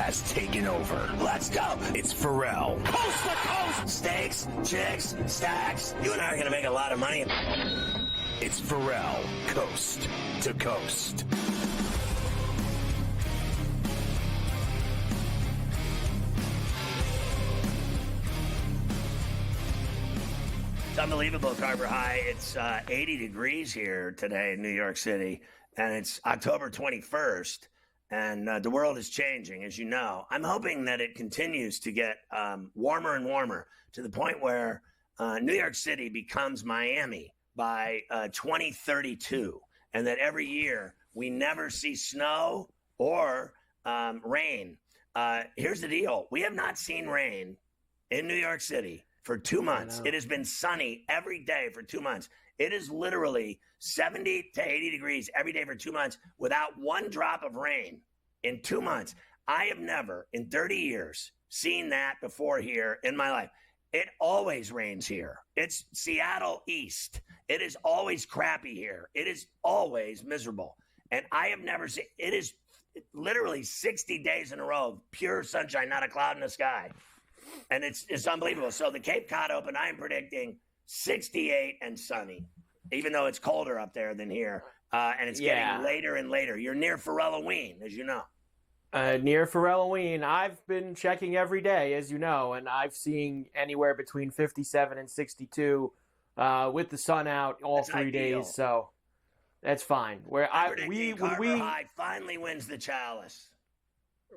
has taken over. Let's go. It's Ferrall. Coast to coast. Steaks, chicks, stacks. You and I are going to make a lot of money. It's Ferrall, coast to coast. It's unbelievable, Carver High. It's 80 degrees here today in New York City, and it's October 21st, and the world is changing, as you know. I'm hoping that it continues to get warmer and warmer to the point where New York City becomes Miami by 2032, and that every year we never see snow or rain. Here's the deal. We have not seen rain in New York City for 2 months. It has been sunny every day for 2 months. It is literally 70 to 80 degrees every day for 2 months without one drop of rain in 2 months. I have never in 30 years seen that before here in my life. It always rains here. It's Seattle East. It is always crappy here. It is always miserable. And I have never seen, it is literally 60 days in a row of pure sunshine, not a cloud in the sky. And it's unbelievable. So the Cape Cod Open, I am predicting 68 and sunny, even though it's colder up there than here. And it's getting later and later. You're near Halloween, as you know. Near Halloween. I've been checking every day, as you know, and I've seen anywhere between 57 and 62 with the sun out all That's 3 ideal. days. So that's fine. Where Carver High finally wins the chalice.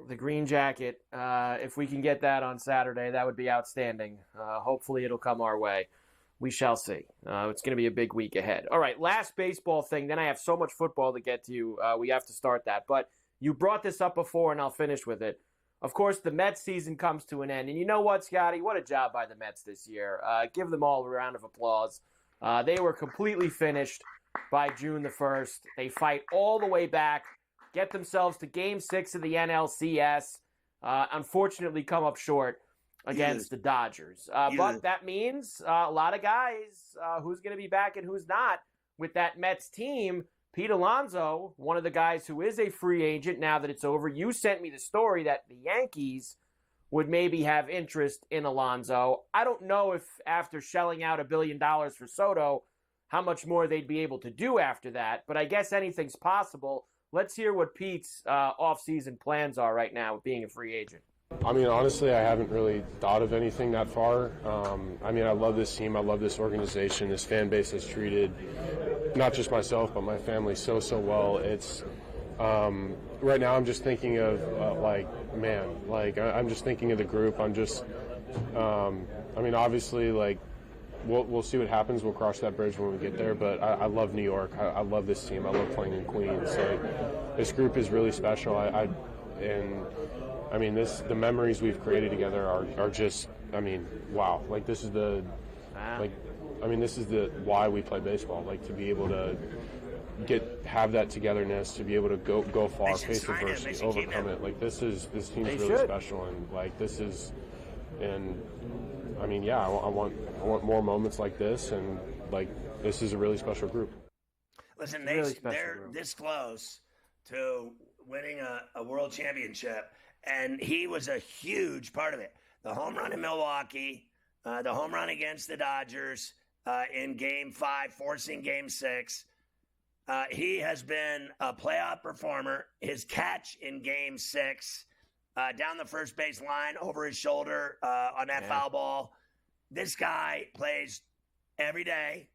The green jacket, if we can get that on Saturday, that would be outstanding. Hopefully it'll come our way. We shall see. It's going to be a big week ahead. All right, last baseball thing. Then I have so much football to get to. We have to start that. But you brought this up before, and I'll finish with it. Of course, the Mets season comes to an end. And you know what, Scotty? What a job by the Mets this year. Give them all a round of applause. They were completely finished by June the 1st. They fight all the way back, get themselves to Game 6 of the NLCS. Unfortunately, come up short against the Dodgers. But that means a lot of guys who's going to be back and who's not with that Mets team. Pete Alonso, one of the guys who is a free agent now that it's over. You sent me the story that the Yankees would maybe have interest in Alonso. I don't know if after shelling out $1 billion for Soto, how much more they'd be able to do after that. But I guess anything's possible. Let's hear what Pete's off-season plans are right now with being a free agent. I mean, honestly, I haven't really thought of anything that far. I mean, I love this team. I love this organization. This fan base has treated not just myself, but my family so well. It's right now I'm just thinking of, I'm just thinking of the group. I'm just, I mean, obviously, like, we'll see what happens. We'll cross that bridge when we get there. But I love New York. I love this team. I love playing in Queens. Like, this group is really special. The memories we've created together are just, I mean, wow. Like, this is why we play baseball. Like, to be able to have that togetherness, to be able to go far, face adversity, overcome it. Like, this team's really special, and like I mean, yeah, I want more moments like this, and like, this is a really special group. Listen, they're this close to winning a world championship, and he was a huge part of it. The home run in Milwaukee, the home run against the Dodgers in Game 5, forcing Game 6. He has been a playoff performer. His catch in Game 6, down the first base line, over his shoulder on that foul ball. This guy plays every day,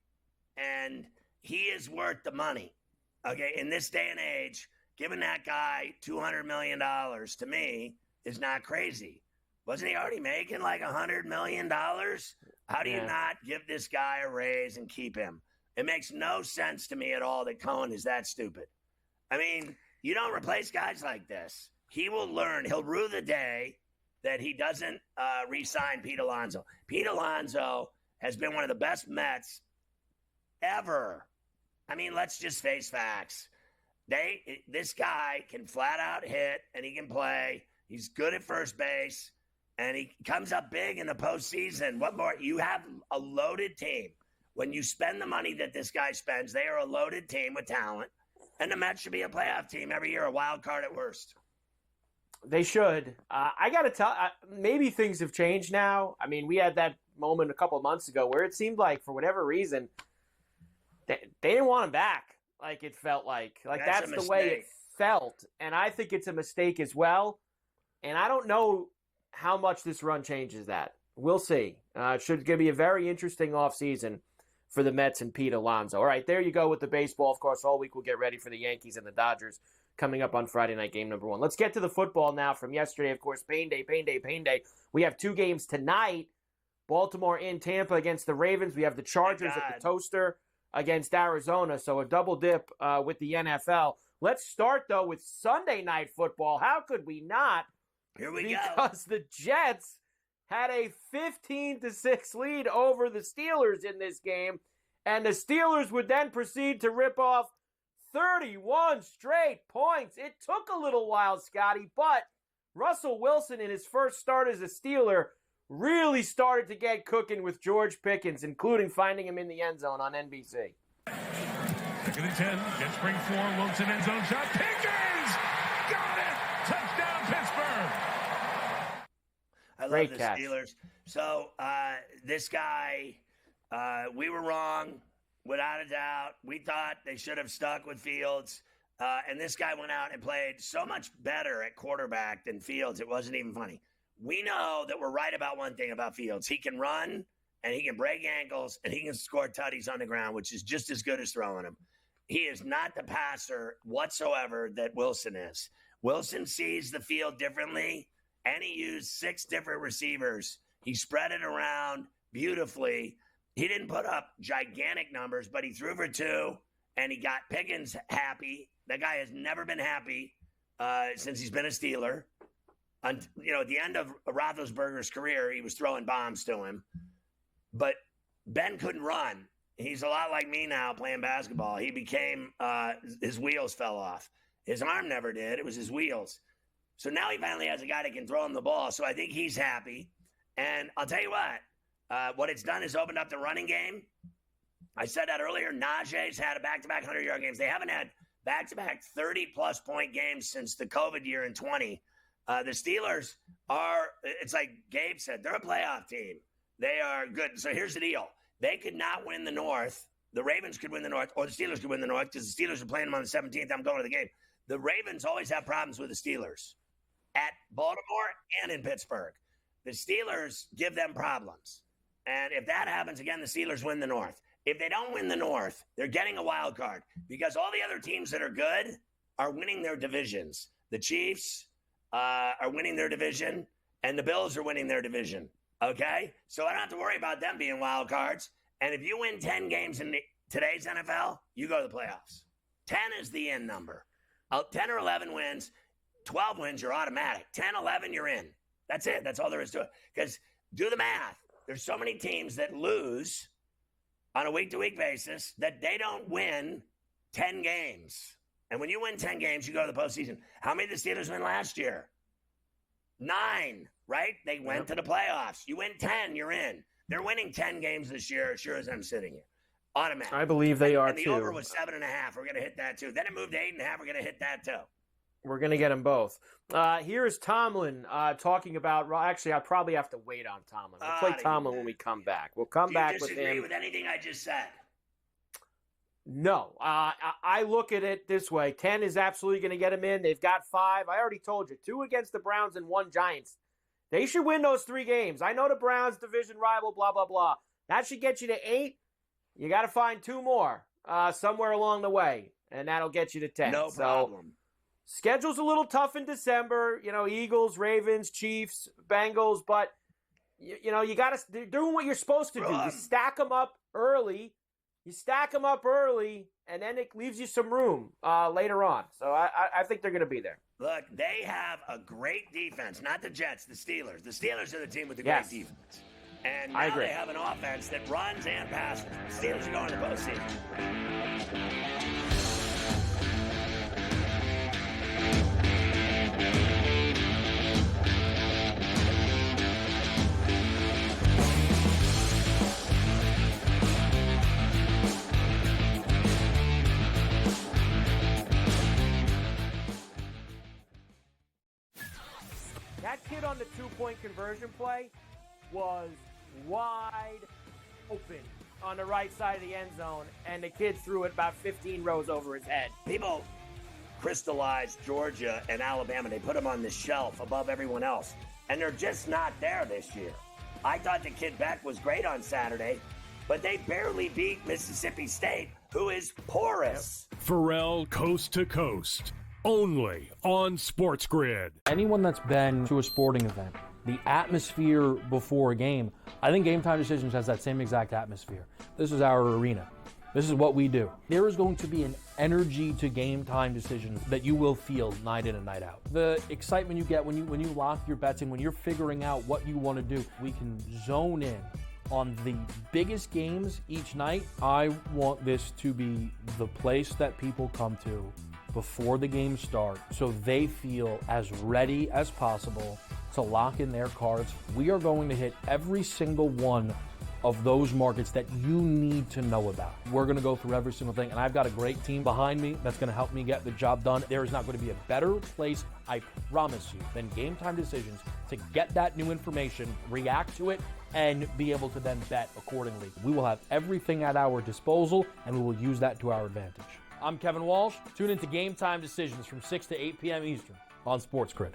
and he is worth the money. Okay, in this day and age, giving that guy $200 million to me is not crazy. Wasn't he already making like $100 million? How do you not give this guy a raise and keep him? It makes no sense to me at all that Cohen is that stupid. I mean, you don't replace guys like this. He will learn. He'll rue the day that he doesn't re-sign Pete Alonso. Pete Alonso has been one of the best Mets ever. I mean, let's just face facts. This guy can flat out hit, and he can play. He's good at first base, and he comes up big in the postseason. What more? You have a loaded team. When you spend the money that this guy spends, they are a loaded team with talent, and the Mets should be a playoff team every year, a wild card at worst. They should. I got to tell, maybe things have changed now. I mean, we had that moment a couple of months ago where it seemed like, for whatever reason, they didn't want him back. Like, it felt like that's the way it felt. And I think it's a mistake as well. And I don't know how much this run changes that. We'll see. It should be a very interesting offseason for the Mets and Pete Alonso. All right, there you go with the baseball. Of course, all week we'll get ready for the Yankees and the Dodgers coming up on Friday night, game number 1. Let's get to the football now from yesterday. Of course, pain day. We have 2 games tonight. Baltimore in Tampa against the Ravens. We have the Chargers at the Toaster against Arizona. So a double dip with the NFL. Let's start, though, with Sunday night football. How could we not? Here we go. Because the Jets had a 15-6 lead over the Steelers in this game, and the Steelers would then proceed to rip off 31 straight points. It took a little while, Scotty, but Russell Wilson in his first start as a Steeler really started to get cooking with George Pickens, including finding him in the end zone on NBC. Second and 10, Jets bring 4, Wilson end zone shot, Pickens! Got it! Touchdown, Pittsburgh! I love the Steelers. So this guy, we were wrong, without a doubt. We thought they should have stuck with Fields. And this guy went out and played so much better at quarterback than Fields. It wasn't even funny. We know that we're right about one thing about Fields. He can run, and he can break ankles, and he can score tutties on the ground, which is just as good as throwing them. He is not the passer whatsoever that Wilson is. Wilson sees the field differently, and he used 6 different receivers. He spread it around beautifully. He didn't put up gigantic numbers, but he threw for 2, and he got Pickens happy. That guy has never been happy since he's been a Steeler. At the end of Roethlisberger's career, he was throwing bombs to him. But Ben couldn't run. He's a lot like me now playing basketball. He became, his wheels fell off. His arm never did. It was his wheels. So now he finally has a guy that can throw him the ball. So I think he's happy. And I'll tell you what it's done is opened up the running game. I said that earlier. Najee's had a back-to-back 100-yard games. They haven't had back-to-back 30-plus point games since the COVID year in 20. The Steelers are, it's like Gabe said, they're a playoff team. They are good. So here's the deal. They could not win the North. The Ravens could win the North, or the Steelers could win the North, because the Steelers are playing them on the 17th. I'm going to the game. The Ravens always have problems with the Steelers at Baltimore and in Pittsburgh. The Steelers give them problems. And if that happens again, the Steelers win the North. If they don't win the North, they're getting a wild card, because all the other teams that are good are winning their divisions. The Chiefs are winning their division, and the Bills are winning their division. Okay? So I don't have to worry about them being wild cards. And if you win 10 games in today's NFL, you go to the playoffs. 10 is the end number. 10 or 11 wins, 12 wins, you're automatic. 10, 11, you're in. That's it. That's all there is to it. Because do the math. There's so many teams that lose on a week-to-week basis that they don't win 10 games. And when you win 10 games, you go to the postseason. How many did the Steelers win last year? 9, right? They went to the playoffs. You win 10, you're in. They're winning 10 games this year, sure as I'm sitting here. Automatic. I believe they are, and the too. over was 7.5. We're going to hit that, too. Then it moved to 8.5. We're going to hit that, too. We're going to get them both. Here's Tomlin talking about – actually, I'll probably have to wait on Tomlin. We'll play Tomlin when we come back. We'll come back with him. Do you disagree with anything I just said? No. I look at it this way. 10 is absolutely going to get them in. They've got 5. I already told you. 2 against the Browns and 1 Giants. They should win those 3 games. I know the Browns, division rival, blah, blah, blah. That should get you to 8. You got to find 2 more somewhere along the way, and that'll get you to 10. No problem. Schedule's a little tough in December. Eagles, Ravens, Chiefs, Bengals, but you got to doing what you're supposed to do. You stack them up early. And then it leaves you some room later on. So I think they're going to be there. Look, they have a great defense. Not the Jets, the Steelers. The Steelers are the team with the great defense. And now they have an offense that runs and passes. The Steelers are going to the postseason. That kid on the 2-point conversion play was wide open on the right side of the end zone, and the kid threw it about 15 rows over his head. People crystallized Georgia and Alabama. They put them on the shelf above everyone else, and they're just not there this year. I thought the kid Beck was great on Saturday, but they barely beat Mississippi State, who is porous. Ferrall Coast to Coast, only on SportsGrid. Anyone that's been to a sporting event, the atmosphere before a game, I think Game Time Decisions has that same exact atmosphere. This is our arena. This is what we do. There is going to be an energy to Game Time Decisions that you will feel night in and night out. The excitement you get when you lock your bets in, when you're figuring out what you want to do, we can zone in on the biggest games each night. I want this to be the place that people come to before the games start so they feel as ready as possible to lock in their cards. We are going to hit every single one of those markets that you need to know about. We're going to go through every single thing, and I've got a great team behind me that's going to help me get the job done. There is not going to be a better place, I promise you, than Game Time Decisions to get that new information, react to it, and be able to then bet accordingly. We will have everything at our disposal, and we will use that to our advantage. I'm Kevin Walsh. Tune into Game Time Decisions from 6 to 8 p.m. Eastern on SportsGrid.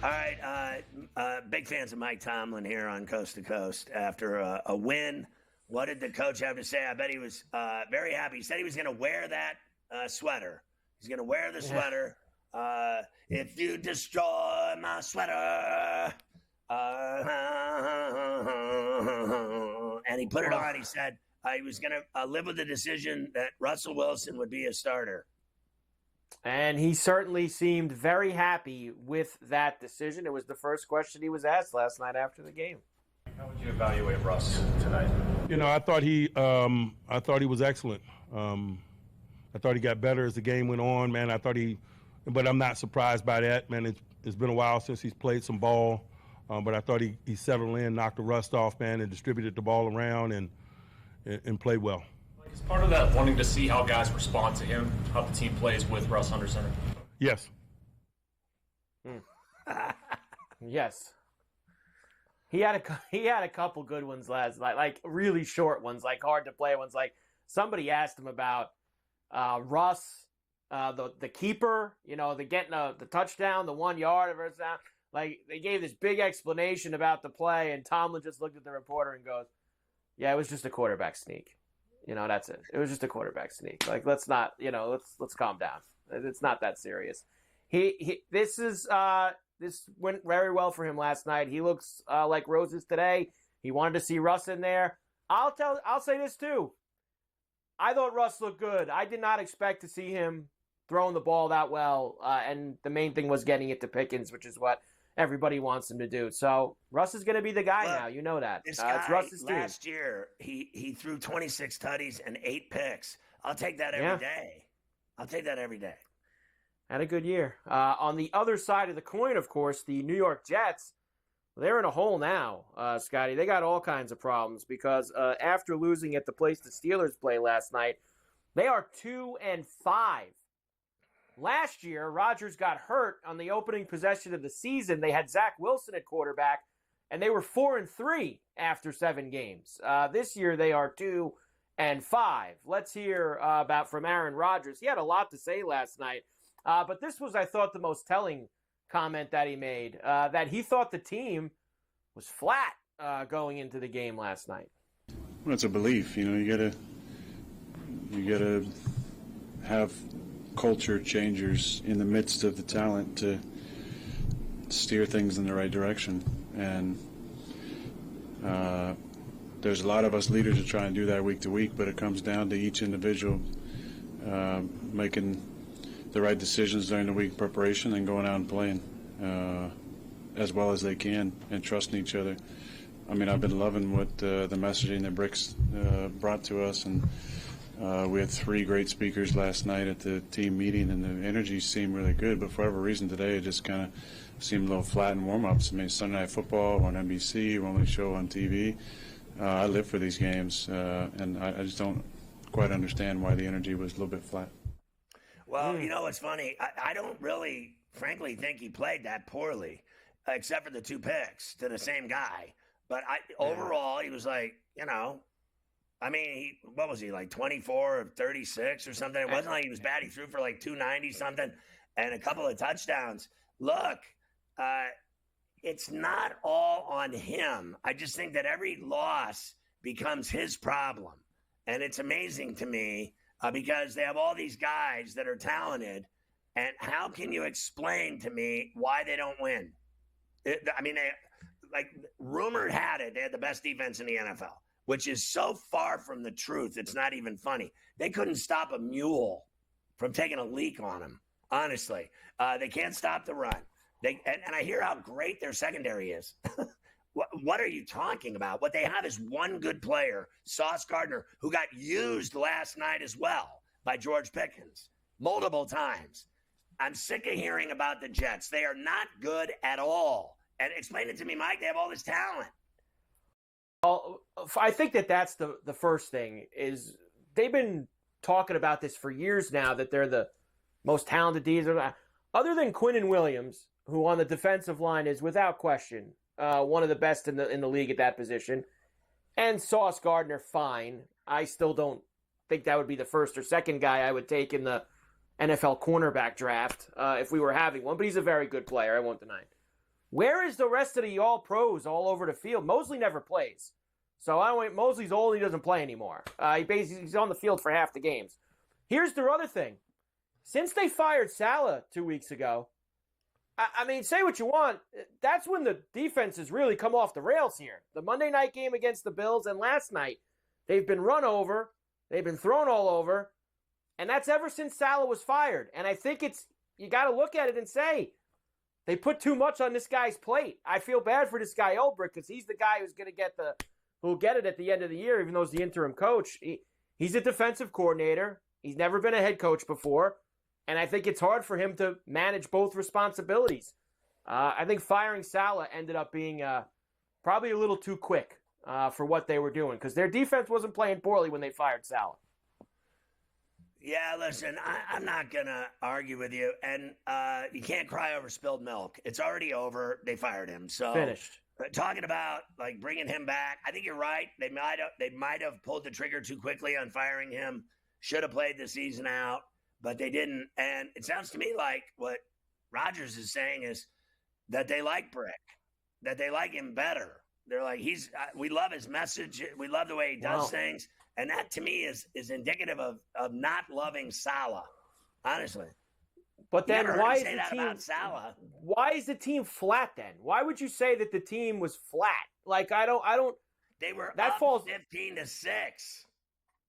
All right, big fans of Mike Tomlin here on Coast to Coast after a win. What did the coach have to say? I bet he was very happy. He said he was going to wear that sweater. He's going to wear the sweater. If you destroy my sweater. And he put it on. He said he was going to live with the decision that Russell Wilson would be a starter. And he certainly seemed very happy with that decision. It was the first question he was asked last night after the game. How would you evaluate Russ tonight? I thought he was excellent. I thought he got better as the game went on, man. But I'm not surprised by that, man. It's been a while since he's played some ball, but I thought he settled in, knocked the rust off, man, and distributed the ball around and played well. Is part of that wanting to see how guys respond to him, how the team plays with Russ under center? Yes. Yes. He had a couple good ones last night, like really short ones, like hard to play ones. Like somebody asked him about Russ, the keeper, the getting the touchdown, the 1 yard of first down. Like they gave this big explanation about the play, and Tomlin just looked at the reporter and goes, "Yeah, it was just a quarterback sneak. That's it. It was just a quarterback sneak. Like let's not, let's calm down. It's not that serious." This went very well for him last night. He looks like roses today. He wanted to see Russ in there. I'll say this too. I thought Russ looked good. I did not expect to see him throwing the ball that well. And the main thing was getting it to Pickens, which is what everybody wants him to do. So Russ is going to be the guy now. You know that. This guy, it's Russ's team. Last year, he threw 26 tutties and 8 picks. I'll take that every day. I'll take that every day. Had a good year. On the other side of the coin, of course, the New York Jets, they're in a hole now, Scotty. They got all kinds of problems because after losing at the place the Steelers play last night, they are 2-5. Last year, Rodgers got hurt on the opening possession of the season. They had Zach Wilson at quarterback, and they were 4-3 after 7 games. This year, they are 2-5. Let's hear from Aaron Rodgers. He had a lot to say last night. But this was, I thought, the most telling comment that he made, that he thought the team was flat going into the game last night. Well, it's a belief. You You got to have culture changers in the midst of the talent to steer things in the right direction. And there's a lot of us leaders that try and do that week to week, but it comes down to each individual making the right decisions during the week preparation and going out and playing as well as they can and trusting each other. I mean, I've been loving what the messaging that Brick's brought to us, and we had 3 great speakers last night at the team meeting, and the energy seemed really good, but for whatever reason today it just kind of seemed a little flat in warm-ups. I mean, Sunday Night Football on NBC, we only show on TV. I live for these games, and I just don't quite understand why the energy was a little bit flat. Well, you know what's funny? I don't really, frankly, think he played that poorly, except for the 2 picks to the same guy. But overall, he was like, I mean, what was he, like 24 of 36 or something? It wasn't like he was bad. He threw for like 290 something and a couple of touchdowns. Look, it's not all on him. I just think that every loss becomes his problem. And it's amazing to me because they have all these guys that are talented. And how can you explain to me why they don't win? Rumored had it, they had the best defense in the NFL, which is so far from the truth. It's not even funny. They couldn't stop a mule from taking a leak on them, honestly. They can't stop the run. And I hear how great their secondary is. What are you talking about? What they have is one good player, Sauce Gardner, who got used last night as well by George Pickens multiple times. I'm sick of hearing about the Jets. They are not good at all. And explain it to me, Mike. They have all this talent. Well, I think that's the first thing is they've been talking about this for years now, that they're the most talented D's. Other than Quinnen Williams, who on the defensive line is without question one of the best in the league at that position, and Sauce Gardner, fine. I still don't think that would be the first or second guy I would take in the NFL cornerback draft if we were having one. But he's a very good player. I won't deny it. Where is the rest of the all-pros all over the field? Mosley never plays. So Mosley's old. He doesn't play anymore. He's on the field for half the games. Here's the other thing. Since they fired Saleh 2 weeks ago, I mean, say what you want. That's when the defense has really come off the rails here. The Monday night game against the Bills and last night, they've been run over. They've been thrown all over. And that's ever since Saleh was fired. And I think you got to look at it and say, they put too much on this guy's plate. I feel bad for this guy Ulbrich because he's the guy who's going to who'll get it at the end of the year, even though he's the interim coach. He's a defensive coordinator. He's never been a head coach before, and I think it's hard for him to manage both responsibilities. I think firing Saleh ended up being probably a little too quick for what they were doing because their defense wasn't playing poorly when they fired Saleh. Yeah, listen, I'm not going to argue with you. And you can't cry over spilled milk. It's already over. They fired him. So finished. Talking about like bringing him back, I think you're right. They might have pulled the trigger too quickly on firing him. Should have played the season out, but they didn't. And it sounds to me like what Rodgers is saying is that they like Brick, that they like him better. They're like, we love his message. We love the way he does things. And that, to me, is indicative of not loving Saleh, honestly. But then why is the team flat then? Why would you say that the team was flat? Like, I don't. They were up 15-6.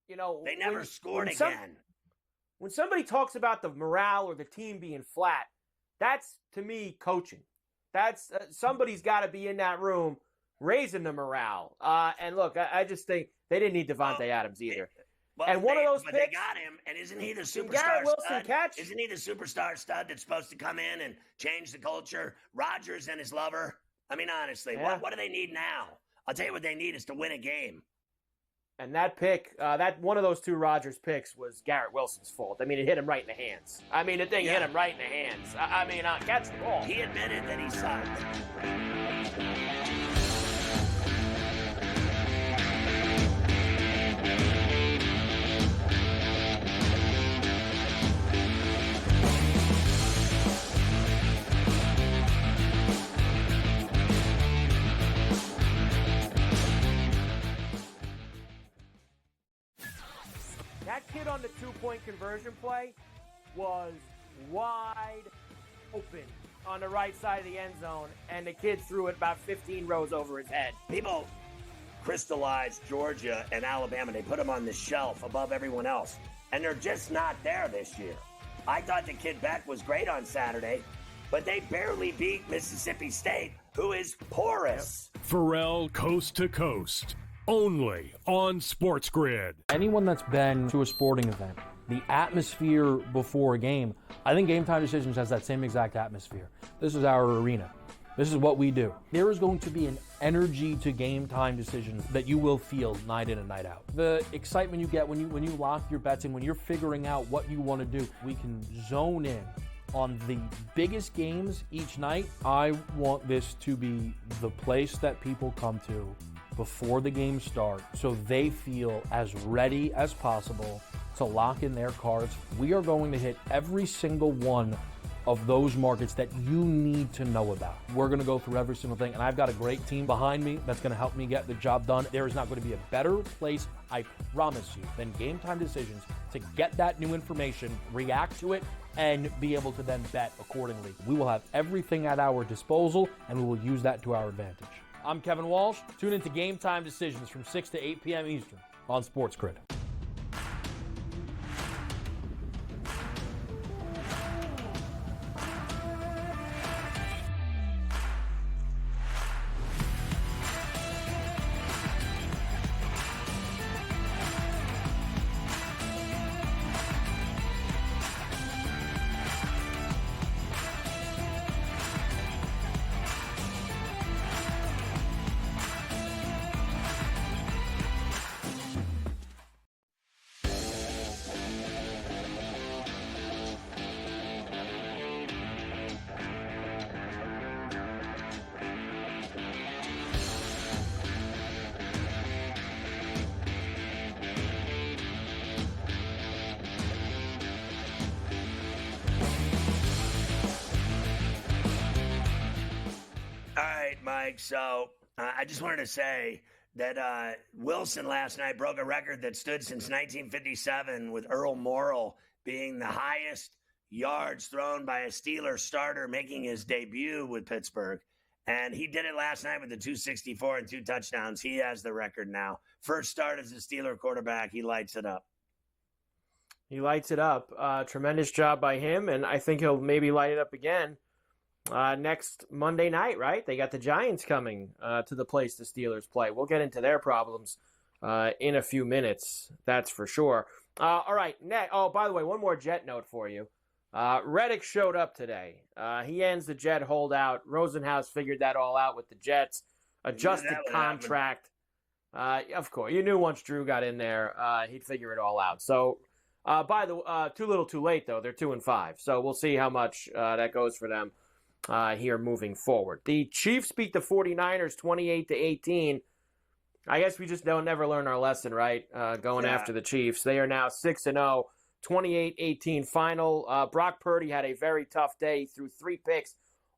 They never scored again. When somebody talks about the morale or the team being flat, that's, to me, coaching. That's somebody's got to be in that room raising the morale. And look, I just think they didn't need Devontae Adams either. One of those picks, they got him, and isn't he the superstar stud? Isn't he the superstar stud that's supposed to come in and change the culture? Rodgers and his lover. I mean, honestly, what do they need now? I'll tell you what they need is to win a game. And that pick, that one of those 2 Rodgers picks was Garrett Wilson's fault. I mean, it hit him right in the hands. I mean, the thing hit him right in the hands. I mean, catch the ball. He admitted that he sucked. That kid on the two-point conversion play was wide open on the right side of the end zone, and the kid threw it about 15 rows over his head. People crystallized Georgia and Alabama. They put them on the shelf above everyone else, and they're just not there this year. I thought the kid Beck was great on Saturday, but they barely beat Mississippi State, who is porous. Ferrall Coast to Coast, only on SportsGrid. Anyone that's been to a sporting event, the atmosphere before a game, I think Game Time Decisions has that same exact atmosphere. This is our arena. This is what we do. There is going to be an energy to Game Time Decisions that you will feel night in and night out. The excitement you get when you lock your bets in, when you're figuring out what you want to do, we can zone in on the biggest games each night. I want this to be the place that people come to before the game starts so they feel as ready as possible to lock in their cards. We are going to hit every single one of those markets that you need to know about. We're going to go through every single thing, and I've got a great team behind me that's going to help me get the job done. There is not going to be a better place, I promise you, than Game Time Decisions to get that new information, react to it, and be able to then bet accordingly. We will have everything at our disposal, and we will use that to our advantage. I'm Kevin Walsh. Tune into Game Time Decisions from 6 to 8 p.m. Eastern on SportsGrid. Mike. So I just wanted to say that Wilson last night broke a record that stood since 1957 with Earl Morrall being the highest yards thrown by a Steeler starter making his debut with Pittsburgh. And he did it last night with the 264 and 2 touchdowns. He has the record now. First start as a Steeler quarterback. He lights it up. He lights it up. Tremendous job by him, and I think he'll maybe light it up again next Monday night, right? They got the Giants coming to the place the Steelers play. We'll get into their problems in a few minutes, that's for sure. All right, by the way, one more Jet note for you. Reddick showed up today. He ends the Jet holdout. Rosenhaus figured that all out with the Jets. Adjusted contract. Of course. You knew once Drew got in there, he'd figure it all out. So, too little too late, though. They're 2-5. So we'll see how much that goes for them here moving forward. The Chiefs beat the 49ers 28-18. I guess we just never learn our lesson, right? Going after the Chiefs. They are now 6-0. 28-18 final. Brock Purdy had a very tough day. He threw 3 picks,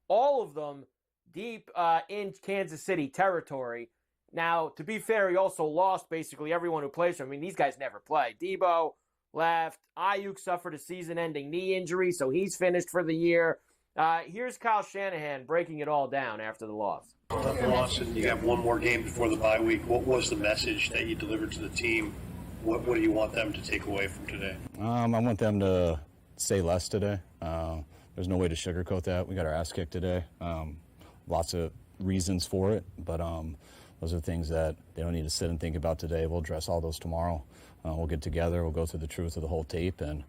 all of them deep in Kansas City territory. Now, to be fair, he also lost basically everyone who plays for him. I mean, these guys never play. Debo left. Ayuk suffered a season-ending knee injury, so he's finished for the year. Here's Kyle Shanahan breaking it all down after the loss. Tough loss, and you have one more game before the bye week. What was the message that you delivered to the team? What do you want them to take away from today? I want them to say less today. There's no way to sugarcoat that. We got our ass kicked today. Lots of reasons for it, but those are things that they don't need to sit and think about today. We'll address all those tomorrow. We'll get together. We'll go through the truth of the whole tape and,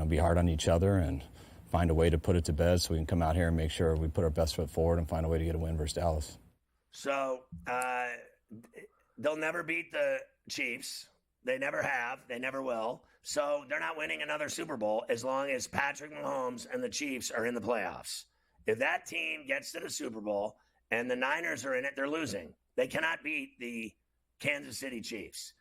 be hard on each other and find a way to put it to bed so we can come out here and make sure we put our best foot forward and find a way to get a win versus Dallas. So they'll never beat the Chiefs. They never have. They never will. So they're not winning another Super Bowl as long as Patrick Mahomes and the Chiefs are in the playoffs. If that team gets to the Super Bowl and the Niners are in it, they're losing. They cannot beat the Kansas City Chiefs.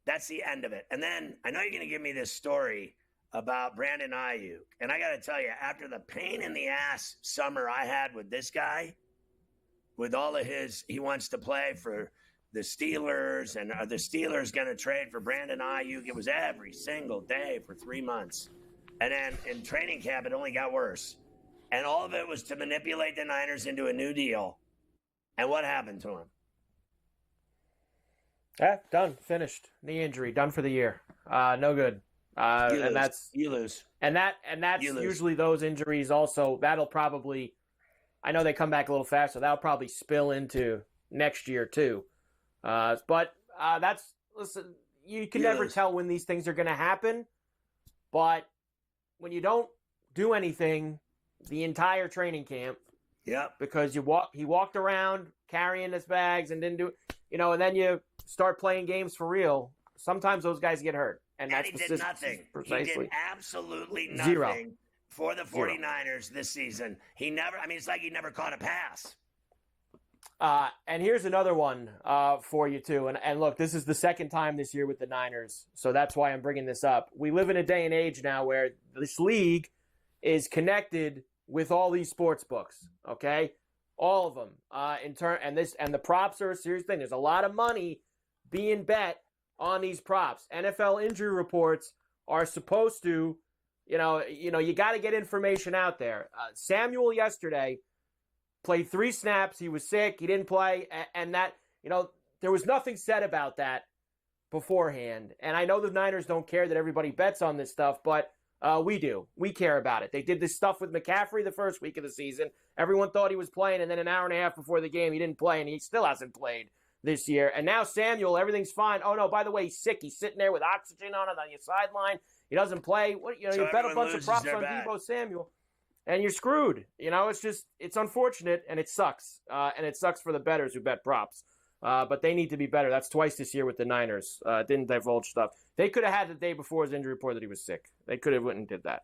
That's the end of it. And then I know you're going to give me this story about Brandon Ayuk. And I got to tell you, after the pain in the ass summer I had with this guy, with all of he wants to play for the Steelers, and are the Steelers going to trade for Brandon Ayuk? It was every single day for 3 months. And then in training camp, it only got worse. And all of it was to manipulate the Niners into a new deal. And what happened to him? Done. Finished. Knee injury. Done for the year. No good. You lose. And that's usually those injuries also. That'll probably, I know they come back a little faster. That'll probably spill into next year too. Listen, you can never tell when these things are going to happen. But when you don't do anything the entire training camp, because he walked around carrying his bags and didn't do, and then you start playing games for real. Sometimes those guys get hurt, and that's he did nothing. Precisely. He did absolutely nothing. Zero. For the 49ers this season. It's like he never caught a pass. And here's another one for you, too. And look, this is the second time this year with the Niners, so that's why I'm bringing this up. We live in a day and age now where this league is connected with all these sports books, okay? All of them. And the props are a serious thing. There's a lot of money being bet on these props. NFL injury reports are supposed to, you got to get information out there. Samuel yesterday played 3 snaps. He was sick. He didn't play. And that, there was nothing said about that beforehand. And I know the Niners don't care that everybody bets on this stuff, but we do. We care about it. They did this stuff with McCaffrey the first week of the season. Everyone thought he was playing, and then an hour and a half before the game, he didn't play, and he still hasn't played this year. And now Samuel, everything's fine. Oh, no, by the way, he's sick. He's sitting there with oxygen on your sideline. He doesn't play. You bet a bunch of props on Deebo Samuel, and you're screwed. It's unfortunate, and it sucks. And it sucks for the bettors who bet props. But they need to be better. That's twice this year with the Niners. Didn't divulge stuff. They could have had the day before his injury report that he was sick. They could have went and did that.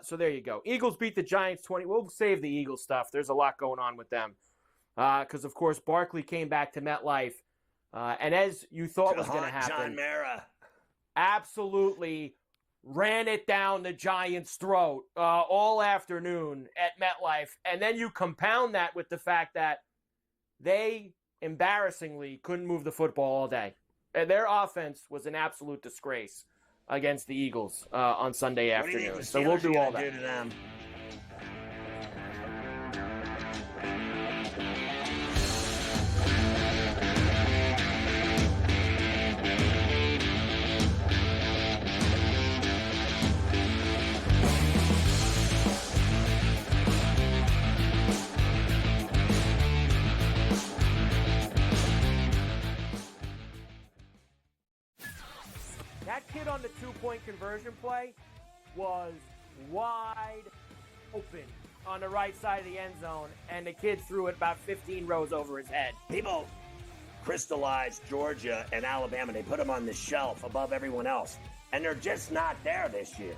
So there you go. Eagles beat the Giants 20. We'll save the Eagles stuff. There's a lot going on with them. Because, of course, Barkley came back to MetLife. And as you thought was going to happen, John Mara absolutely ran it down the Giants' throat all afternoon at MetLife. And then you compound that with the fact that they embarrassingly couldn't move the football all day. And their offense was an absolute disgrace against the Eagles on Sunday afternoon. So we'll do all that. Do to them? That kid on the 2-point conversion play was wide open on the right side of the end zone, and the kid threw it about 15 rows over his head. People crystallized Georgia and Alabama. They put them on the shelf above everyone else, and they're just not there this year.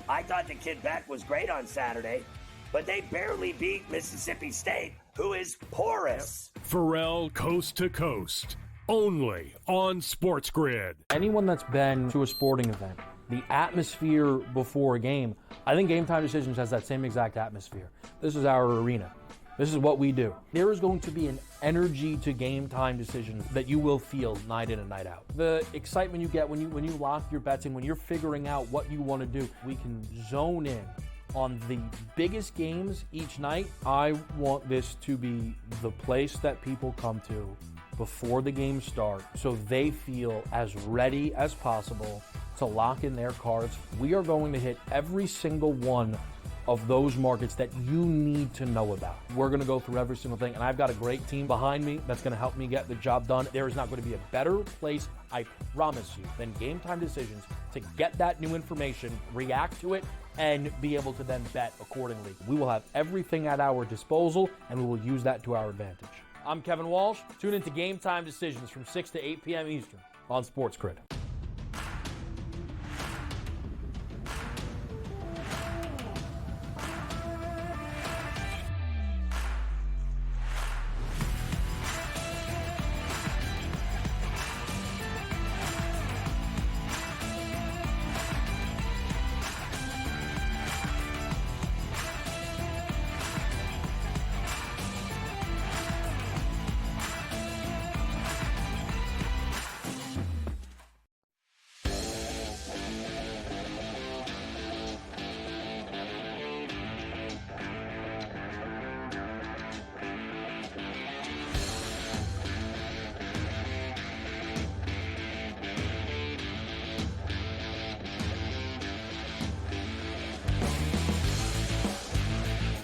I thought the kid Beck was great on Saturday, but they barely beat Mississippi State, who is porous. Ferrall Coast to Coast. Only on SportsGrid. Anyone that's been to a sporting event, the atmosphere before a game, I think Game Time Decisions has that same exact atmosphere. This is our arena. This is what we do. There is going to be an energy to Game Time Decisions that you will feel night in and night out. The excitement you get when you lock your bets in, when you're figuring out what you want to do, we can zone in on the biggest games each night. I want this to be the place that people come to before the game starts so they feel as ready as possible to lock in their cards. We are going to hit every single one of those markets that you need to know about. We're going to go through every single thing, and I've got a great team behind me that's going to help me get the job done. There is not going to be a better place, I promise you, than Game Time Decisions to get that new information, react to it, and be able to then bet accordingly. We will have everything at our disposal, and we will use that to our advantage. I'm Kevin Walsh. Tune into Game Time Decisions from 6 to 8 p.m. Eastern on SportsGrid.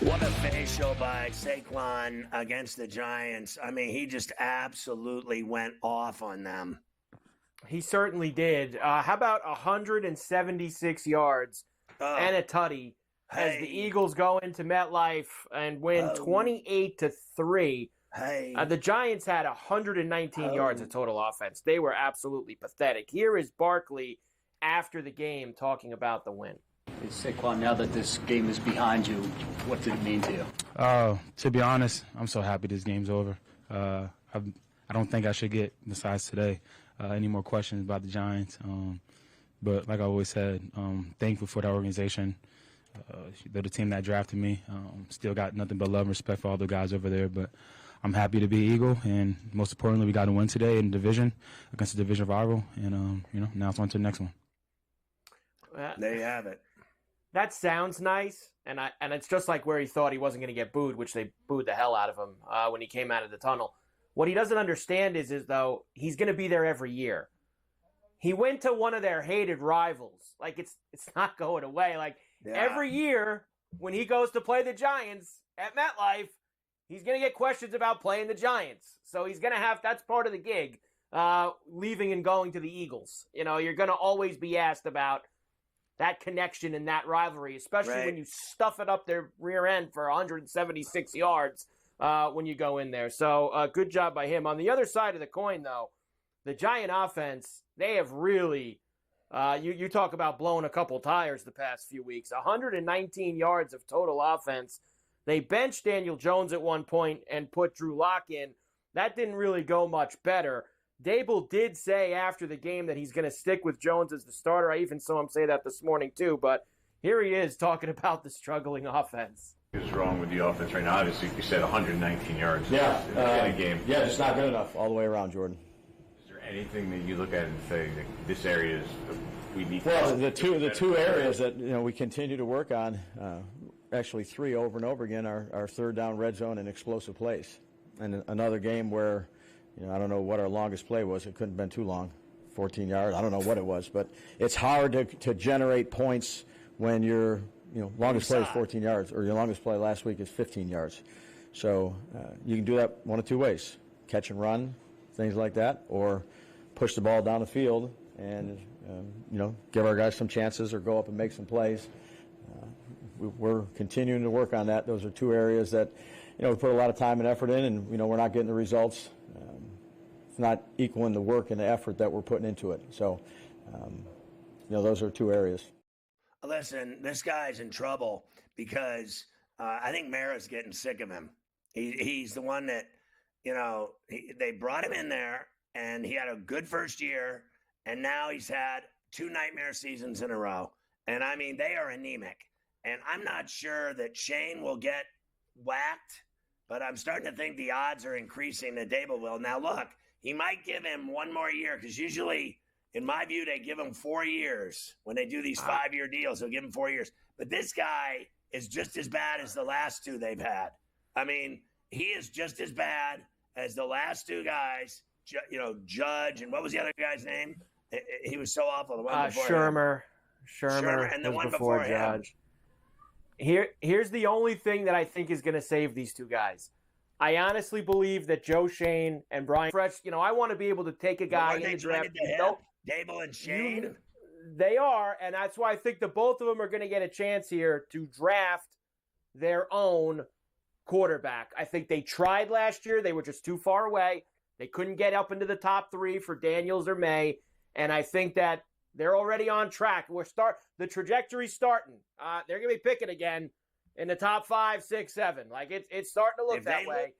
What a facial by Saquon against the Giants. I mean, he just absolutely went off on them. He certainly did. How about 176 yards and a tutty as the Eagles go into MetLife and win 28-3. The Giants had 119 yards of total offense. They were absolutely pathetic. Here is Barkley after the game talking about the win. Saquon, now that this game is behind you, what did it mean to you? To be honest, I'm so happy this game's over. I don't think I should get, besides today, any more questions about the Giants. But like I always said, thankful for the organization. They're the team that drafted me. Still got nothing but love and respect for all the guys over there. But I'm happy to be Eagle, and most importantly, we got to win today in division against the division rival. And now it's on to the next one. There you have it. That sounds nice, and it's just like where he thought he wasn't going to get booed, which they booed the hell out of him when he came out of the tunnel. What he doesn't understand is though he's going to be there every year. He went to one of their hated rivals. Like it's not going away. Like every year when he goes to play the Giants at MetLife, he's going to get questions about playing the Giants. So he's going to have, that's part of the gig, leaving and going to the Eagles. You know, you're going to always be asked about that connection and that rivalry, especially when you stuff it up their rear end for 176 yards when you go in there. So good job by him. On the other side of the coin, though, the Giant offense, they have really, you talk about blowing a couple tires the past few weeks, 119 yards of total offense. They benched Daniel Jones at one point and put Drew Lock in. That didn't really go much better. Dable did say after the game that he's going to stick with Jones as the starter. I even saw him say that this morning too, but here he is talking about the struggling offense. What's wrong with the offense right now? Obviously, you said 119 yards in a game. Yeah, just not good enough all the way around, Jordan. Is there anything that you look at and say that this area is we need? Well, the two areas that we continue to work on, actually three over and over again, are third down, red zone, and explosive plays. And another game where I don't know what our longest play was. It couldn't have been too long, 14 yards. I don't know what it was, but it's hard to generate points when your longest play is 14 yards, or your longest play last week is 15 yards. So you can do that one of two ways: catch and run, things like that, or push the ball down the field and give our guys some chances or go up and make some plays. We're continuing to work on that. Those are two areas that we put a lot of time and effort in, and we're not getting the results. It's not equaling the work and the effort that we're putting into it. So, those are two areas. Listen, this guy's in trouble because I think Mara's getting sick of him. He's the one that, they brought him in there, and he had a good first year, and now he's had 2 nightmare seasons in a row. And, I mean, they are anemic. And I'm not sure that Shane will get whacked, but I'm starting to think the odds are increasing that Dable will. Now, look, he might give him one more year because usually, in my view, they give him 4 years. When they do these 5-year deals, they'll give him 4 years. But this guy is just as bad as the last 2 they've had. I mean, he is just as bad as the last 2 guys, Judge, and what was the other guy's name? He was so awful. The one before Shermer, and the one before Judge. Here's the only thing that I think is going to save these 2 guys. I honestly believe that Joe Shane and Brian Fresh, I want to be able to take a guy in the draft. Dable and Shane? They are, and that's why I think that both of them are going to get a chance here to draft their own quarterback. I think they tried last year. They were just too far away. They couldn't get up into the top 3 for Daniels or May, and I think that they're already on track. The trajectory's starting. They're going to be picking again in the top 5, 6, 7. Like it's starting to look that way.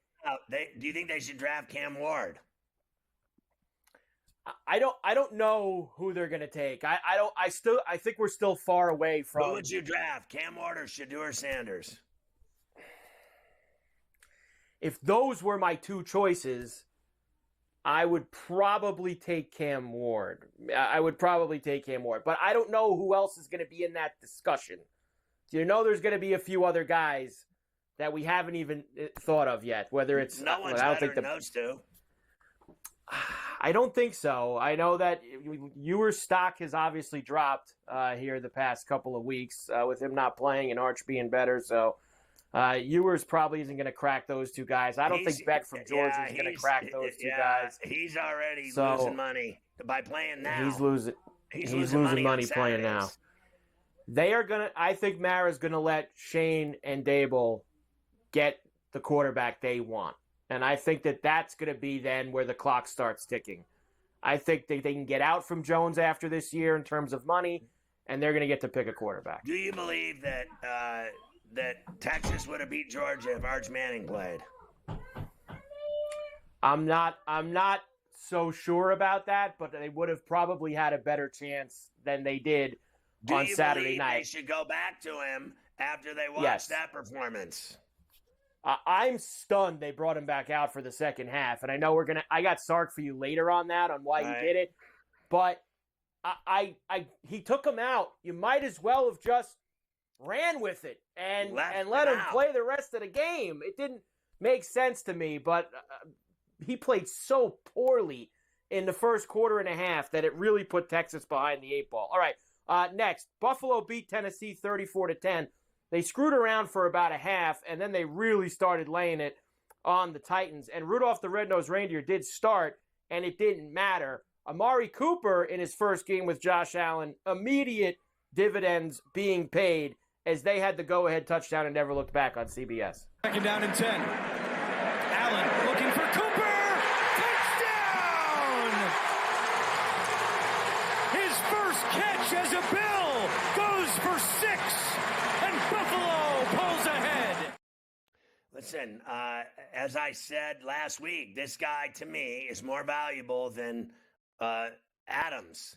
Do you think they should draft Cam Ward? I don't know who they're going to take. I think we're still far away from. Who would you draft, Cam Ward or Shedeur Sanders? If those were my 2 choices, I would probably take Cam Ward. But I don't know who else is going to be in that discussion. There's going to be a few other guys that we haven't even thought of yet. Whether it's no one's better than those 2. I don't think so. I know that Ewer's stock has obviously dropped here the past couple of weeks with him not playing and Arch being better. So Ewers probably isn't going to crack those two guys. I don't think Beck from Georgia is going to crack those two guys. He's already losing money by playing now. He's losing money playing now. They are going to – I think Mara's going to let Shane and Dable get the quarterback they want. And I think that that's going to be then where the clock starts ticking. I think they can get out from Jones after this year in terms of money, and they're going to get to pick a quarterback. Do you believe that that Texas would have beat Georgia if Arch Manning played? I'm not so sure about that, but they would have probably had a better chance than they did on Saturday night. They should go back to him after they watched that performance. I'm stunned they brought him back out for the second half, and I know I got Sark for you later on that, on why he did it, but he took him out. You might as well have just ran with it and let him play the rest of the game. It didn't make sense to me, but he played so poorly in the first quarter and a half that it really put Texas behind the 8 ball. All right, next, Buffalo beat Tennessee 34-10. They screwed around for about a half, and then they really started laying it on the Titans. And Rudolph the Red-Nosed Reindeer did start, and it didn't matter. Amari Cooper, in his first game with Josh Allen, immediate dividends being paid as they had the go-ahead touchdown and never looked back on CBS. Second down and 10. Allen looking for Cooper. Touchdown! His first catch as a Bill goes for 6. And Buffalo pulls ahead. Listen, as I said last week, this guy to me is more valuable than Adams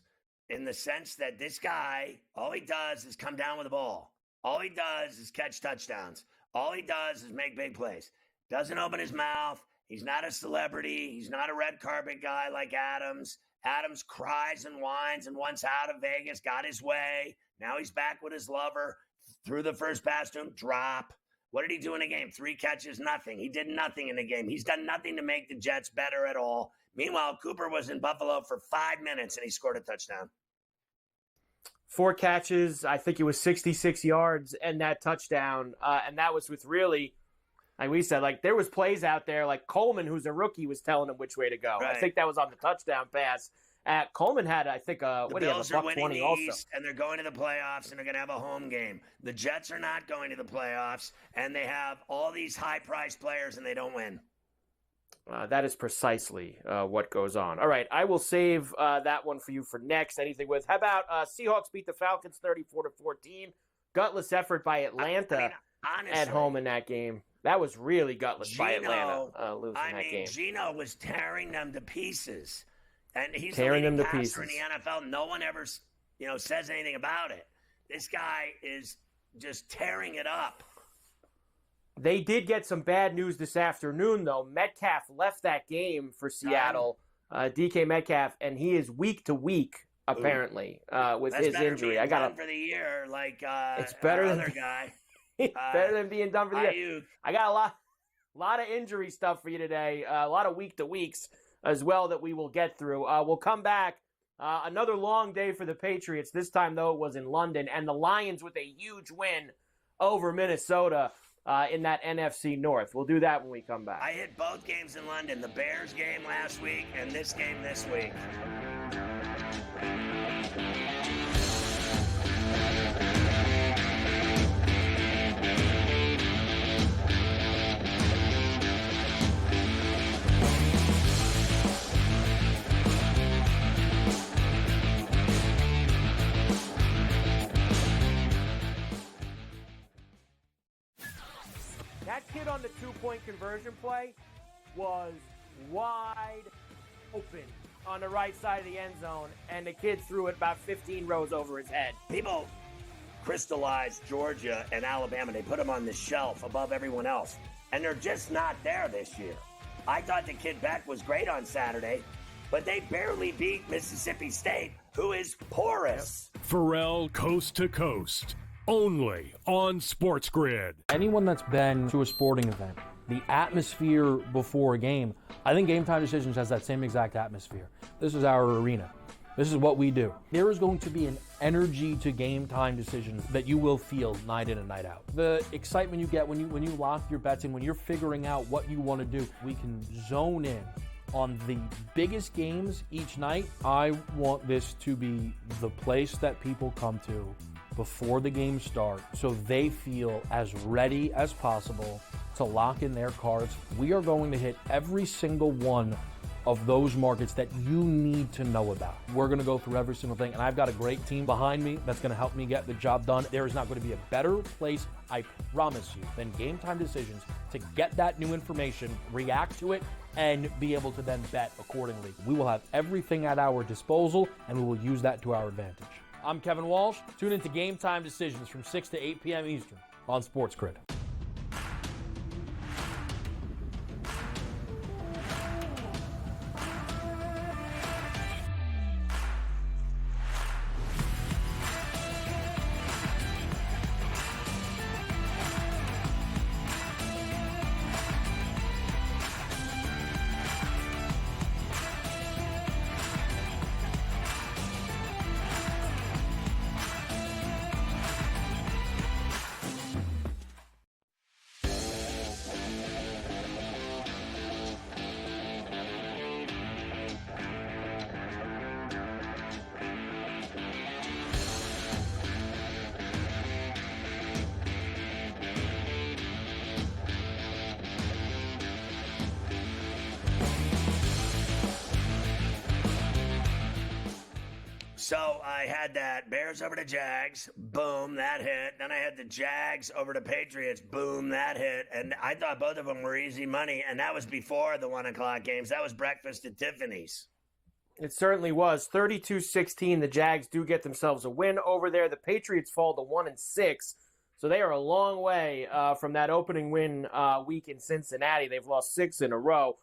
in the sense that this guy, all he does is come down with the ball. All he does is catch touchdowns. All he does is make big plays. Doesn't open his mouth. He's not a celebrity. He's not a red carpet guy like Adams. Adams cries and whines and once out of Vegas, got his way. Now he's back with his lover. Threw the first pass to him, drop. What did he do in the game? 3 catches, nothing. He did nothing in the game. He's done nothing to make the Jets better at all. Meanwhile, Cooper was in Buffalo for 5 minutes, and he scored a touchdown. 4 catches, I think it was 66 yards, and that touchdown. And that was with really, like we said, like there was plays out there, like Coleman, who's a rookie, was telling him which way to go. Right. I think that was on the touchdown pass. Coleman had, I think, the Bills are winning the East, and they're going to the playoffs, and they're going to have a home game. The Jets are not going to the playoffs, and they have all these high-priced players, and they don't win. That is precisely what goes on. All right, I will save that one for you for next. Anything with? How about Seahawks beat the Falcons 34-14? Gutless effort by Atlanta honestly, at home in that game. That was really gutless by Atlanta losing that game. Geno was tearing them to pieces. And he's tearing the leading them to passer pieces in the NFL. No one ever, says anything about it. This guy is just tearing it up. They did get some bad news this afternoon, though. Metcalf left that game for Seattle, DK Metcalf, and he is week to week apparently with his injury. I got for the year, like it's better than other guy. Better than being done for the year. I got a lot of injury stuff for you today. A lot of week to weeks as well that we will get through. We'll come back. Another long day for the Patriots. This time, though, it was in London. And the Lions with a huge win over Minnesota in that NFC North. We'll do that when we come back. I hit both games in London. The Bears game last week and this game this week. That kid on the 2-point conversion play was wide open on the right side of the end zone, and the kid threw it about 15 rows over his head. People crystallized Georgia and Alabama. They put them on the shelf above everyone else, and they're just not there this year. I thought the kid Beck was great on Saturday, but they barely beat Mississippi State, who is porous. Ferrall Coast to Coast. Only on SportsGrid. Anyone that's been to a sporting event, the atmosphere before a game, I think Game Time Decisions has that same exact atmosphere. This is our arena. This is what we do. There is going to be an energy to game time decisions that you will feel night in and night out. The excitement you get when you lock your bets in, when you're figuring out what you want to do, we can zone in on the biggest games each night. I want this to be the place that people come to before the games start so they feel as ready as possible to lock in their cards. We are going to hit every single one of those markets that you need to know about. We're going to go through every single thing, and I've got a great team behind me that's going to help me get the job done. There is not going to be a better place, I promise you, than Game Time Decisions to get that new information, react to it, and be able to then bet accordingly. We will have everything at our disposal, and we will use that to our advantage. I'm Kevin Walsh. Tune into Game Time Decisions from 6 to 8 p.m. Eastern on SportsGrid. So I had that Bears over to Jags, boom, that hit. Then I had the Jags over to Patriots, boom, that hit. And I thought both of them were easy money, and that was before the 1 o'clock games. That was breakfast at Tiffany's. It certainly was. 32-16, the Jags do get themselves a win over there. The Patriots fall to 1-6, so they are a long way from that opening win week in Cincinnati. They've lost 6 in a row.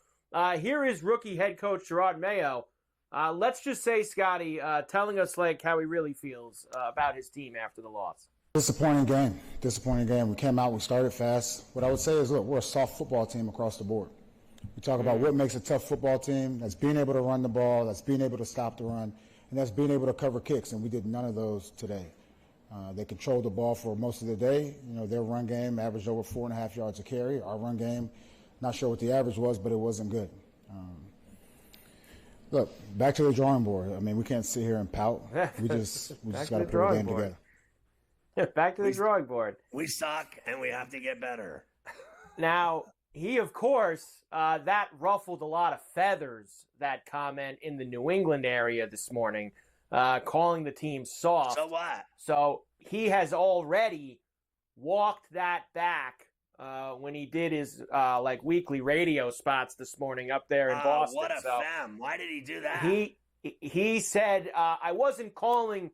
Here is rookie head coach Gerard Mayo. Let's just say, Scotty, telling us like how he really feels about his team after the loss. Disappointing game. We came out, we started fast. What I would say is, look, we're a soft football team across the board. We talk about what makes a tough football team. That's being able to run the ball, that's being able to stop the run, and that's being able to cover kicks, and we did none of those today. They controlled the ball for most of the day. You know, their run game averaged over 4.5 yards a carry. Our run game, not sure what the average was, but it wasn't good. Look, back to the drawing board. I mean, we can't sit here and pout. We just got to put a game together. Yeah, back to the drawing board. We suck, and we have to get better. Now, he, of course, that ruffled a lot of feathers, that comment in the New England area this morning, calling the team soft. So what? So he has already walked that back when he did his weekly radio spots this morning up there in Boston. What a femme. Why did he do that? He said, I wasn't calling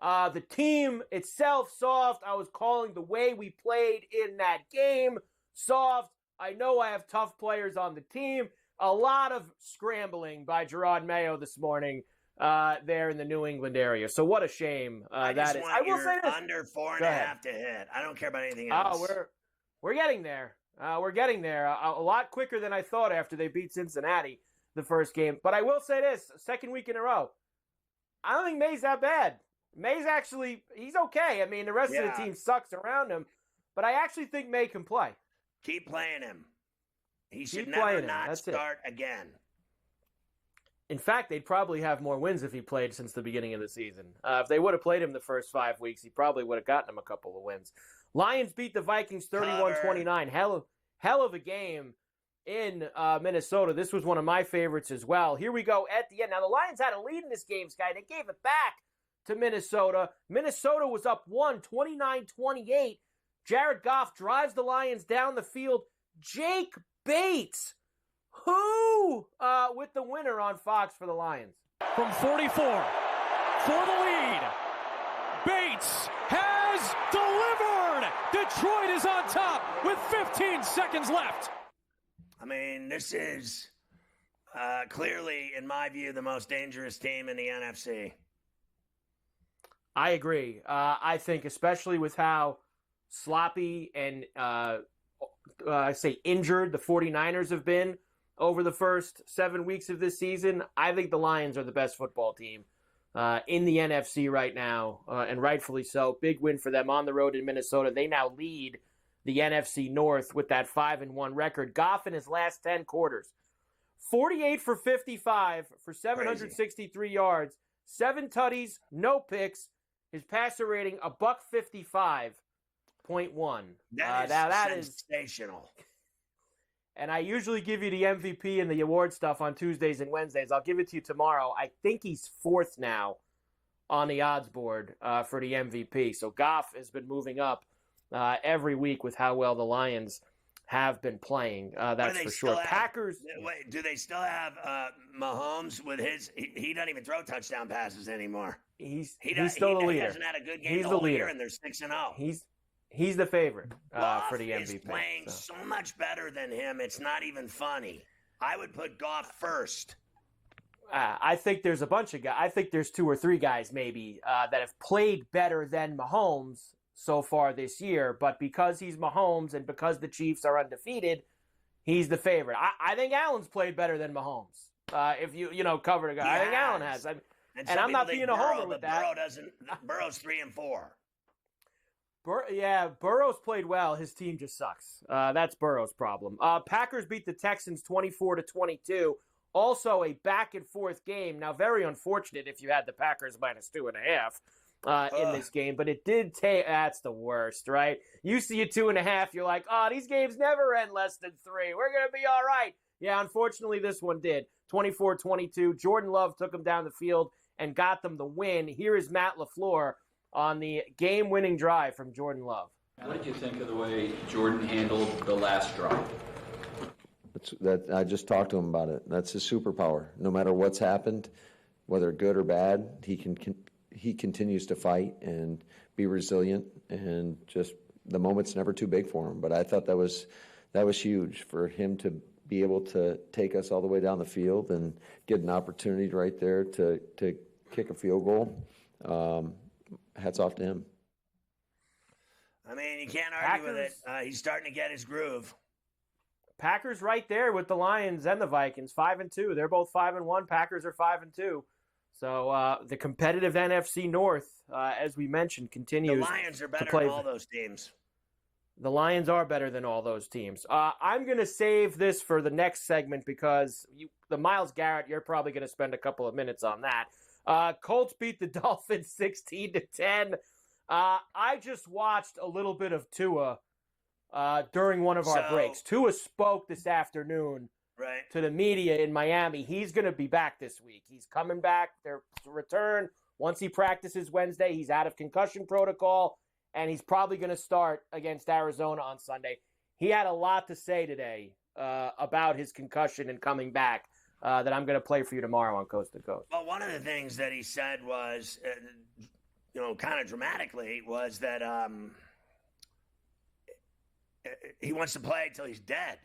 the team itself soft. I was calling the way we played in that game soft. I know I have tough players on the team. A lot of scrambling by Gerard Mayo this morning there in the New England area. So what a shame that is. I will say this. Under 4.5 to hit. I don't care about anything else. We're getting there. We're getting there a lot quicker than I thought after they beat Cincinnati the first game. But I will say this, second week in a row, I don't think May's that bad. May's actually, he's okay. I mean, the rest of the team sucks around him. But I actually think May can play. Keep playing him. He should never not start again. In fact, they'd probably have more wins if he played since the beginning of the season. If they would have played him the first 5 weeks, he probably would have gotten him a couple of wins. Lions beat the Vikings 31-29. Hell of a game in Minnesota. This was one of my favorites as well. Here we go at the end. Now, the Lions had a lead in this game, Sky. They gave it back to Minnesota. Minnesota was up 29-28. Jared Goff drives the Lions down the field. Jake Bates, who with the winner on Fox for the Lions. From 44 for the lead. Bates has delivered. Detroit is on top with 15 seconds left. I mean, this is clearly, in my view, the most dangerous team in the NFC. I agree. I think especially with how sloppy and injured the 49ers have been over the first 7 weeks of this season, I think the Lions are the best football team in the NFC right now, and rightfully so. Big win for them on the road in Minnesota. They now lead the NFC North with that 5-1 record. Goff in his last 10 quarters, 48 for 55 for 763 yards, 7 tutties, no picks. His passer rating, a $155.1. That is sensational. And I usually give you the MVP and the award stuff on Tuesdays and Wednesdays. I'll give it to you tomorrow. I think he's 4th now on the odds board for the MVP. So Goff has been moving up every week with how well the Lions have been playing. That's for sure. Packers. Wait, do they still have Mahomes with his? He doesn't even throw touchdown passes anymore. He's still the leader. He hasn't had a good game He's the the whole leader, year, and they're 6-0. He's the favorite for the Goff MVP. is playing so much better than him. It's not even funny. I would put Goff first. I think there's a bunch of guys. I think there's 2 or 3 guys maybe that have played better than Mahomes so far this year. But because he's Mahomes and because the Chiefs are undefeated, he's the favorite. I think Allen's played better than Mahomes. If you cover a guy, I think Allen has. And I'm not being a homer with that. Burrow doesn't. Burrow's 3 and 4. Burrow's played well. His team just sucks. That's Burrow's problem. Packers beat the Texans 24-22. Also a back-and-forth game. Now, very unfortunate if you had the Packers minus 2.5 in this game, but it did take. That's the worst, right? You see a 2.5, you're like, oh, these games never end less than 3. We're going to be all right. Yeah, unfortunately, this one did. 24-22. Jordan Love took them down the field and got them the win. Here is Matt LaFleur on the game-winning drive from Jordan Love. What did you think of the way Jordan handled the last drive? I just talked to him about it. That's his superpower. No matter what's happened, whether good or bad, he continues to fight and be resilient, and just the moment's never too big for him. But I thought that was huge for him to be able to take us all the way down the field and get an opportunity right there to kick a field goal. Hats off to him. I mean, you can't argue with it. He's starting to get his groove. Packers right there with the Lions and the Vikings, 5-2. They're both 5-1. Packers are 5-2. So the competitive NFC North, as we mentioned, continues. The Lions are better than all those teams. The Lions are better than all those teams. I'm going to save this for the next segment because the Myles Garrett, you're probably going to spend a couple of minutes on that. Colts beat the Dolphins 16-10. I just watched a little bit of Tua during one of our breaks. Tua spoke this afternoon to the media in Miami. He's going to be back this week. He's coming back. Their return, once he practices Wednesday, he's out of concussion protocol, and he's probably going to start against Arizona on Sunday. He had a lot to say today about his concussion and coming back that I'm going to play for you tomorrow on Coast to Coast. Well, one of the things that he said was, kind of dramatically, was that he wants to play until he's dead.